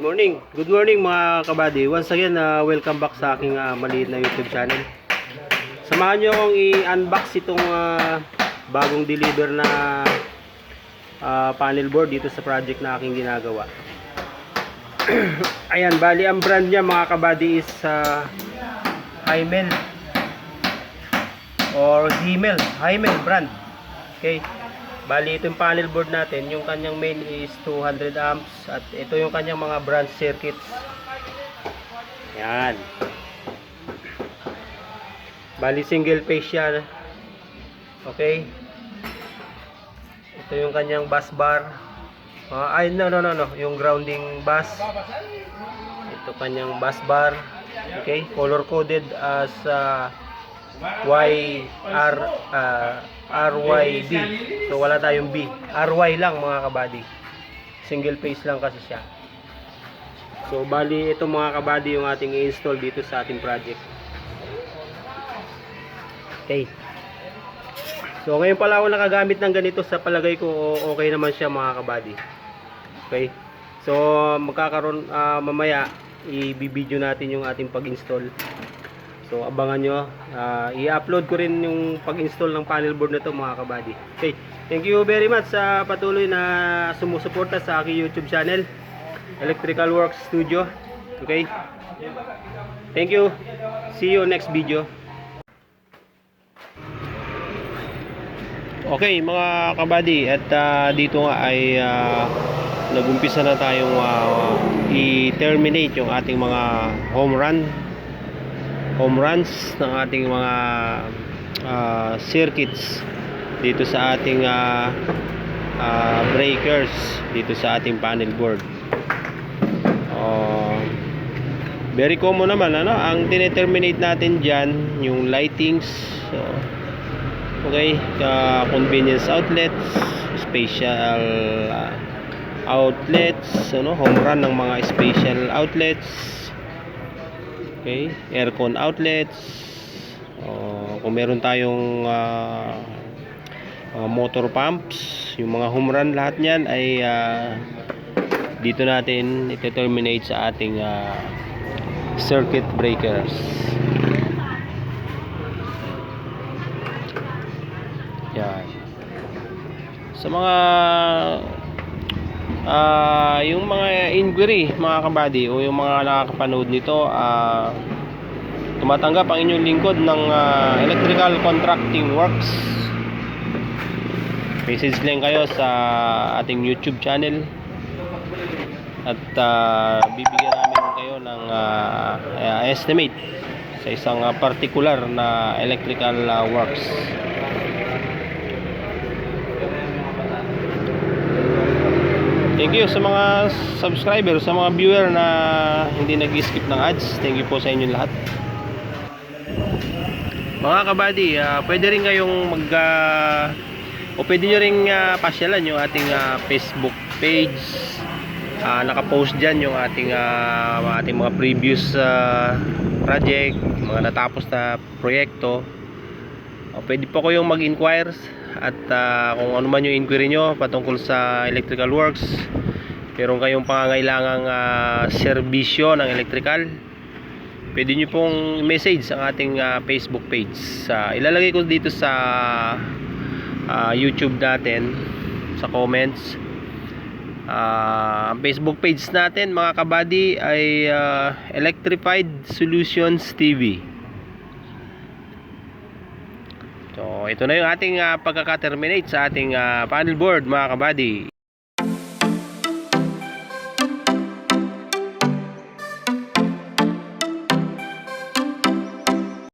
Good morning mga kabady. Once again, welcome back sa aking maliit na YouTube channel. Samahan nyo akong i-unbox itong bagong deliver na panel board dito sa project na aking ginagawa. Ayan, bali ang brand niya mga kabady is Himmel or Himmel brand. Okay. Bali ito yung panel board natin, yung kanyang main is 200 amps at ito yung kanyang mga branch circuits. Yan. Bali single phase siya. Okay. Ito yung kanyang bus bar. No, yung grounding bus. Ito kanyang bus bar. Okay, color coded as RYB. So wala tayong B. RY lang mga kabady. Single phase lang kasi siya. So bali ito mga kabady yung ating i-install dito sa ating project. Okay. So ngayon pala ako nakagamit ng ganito, sa palagay ko okay naman siya mga kabady. Okay. So magkakaroon mamaya i-video natin yung ating pag-install. So abangan nyo, i-upload ko rin yung pag-install ng panel board na to mga kabady. Okay, thank you very much sa patuloy na sumusuporta sa aking YouTube channel, Electrical Works Studio. Okay, thank you, see you next video. Okay mga kabady, at dito nga ay nagumpisa na tayong i-terminate yung ating mga home runs ng ating mga circuits dito sa ating breakers dito sa ating panel board. Very common naman ang tine-terminate natin dyan, yung lightings. So, okay, convenience outlets, special outlets, home run ng mga special outlets. Okay, aircon outlets. Kung meron tayong motor pumps, yung mga home run, lahat niyan ay dito natin ite-terminate sa ating circuit breakers. Yan. Sa mga yung mga inquiry mga kabady o yung mga nakakapanood nito, tumatanggap ang inyong lingkod ng Electrical Contracting Works. Message lang kayo sa ating YouTube channel at bibigyan namin kayo ng estimate sa isang particular na electrical works. Thank you sa mga subscriber, sa mga viewer na hindi nag-skip ng ads. Thank you po sa inyo lahat. Mga kabady, pwede rin kayong pwede nyo rin pasyalan yung ating Facebook page. Nakapost dyan yung ating mga previous project, mga natapos na proyekto. Pwede po kayong mag-inquire at kung ano man yung inquiry nyo patungkol sa electrical works, pero kayong pangangailangang serbisyo ng electrical, pwede nyo pong message ang ating Facebook page. Ilalagay ko dito sa YouTube natin sa comments. Ang Facebook page natin mga kabady ay Electrified Solutions TV. So ito na yung ating pagkaka-terminate sa ating panel board mga kabady.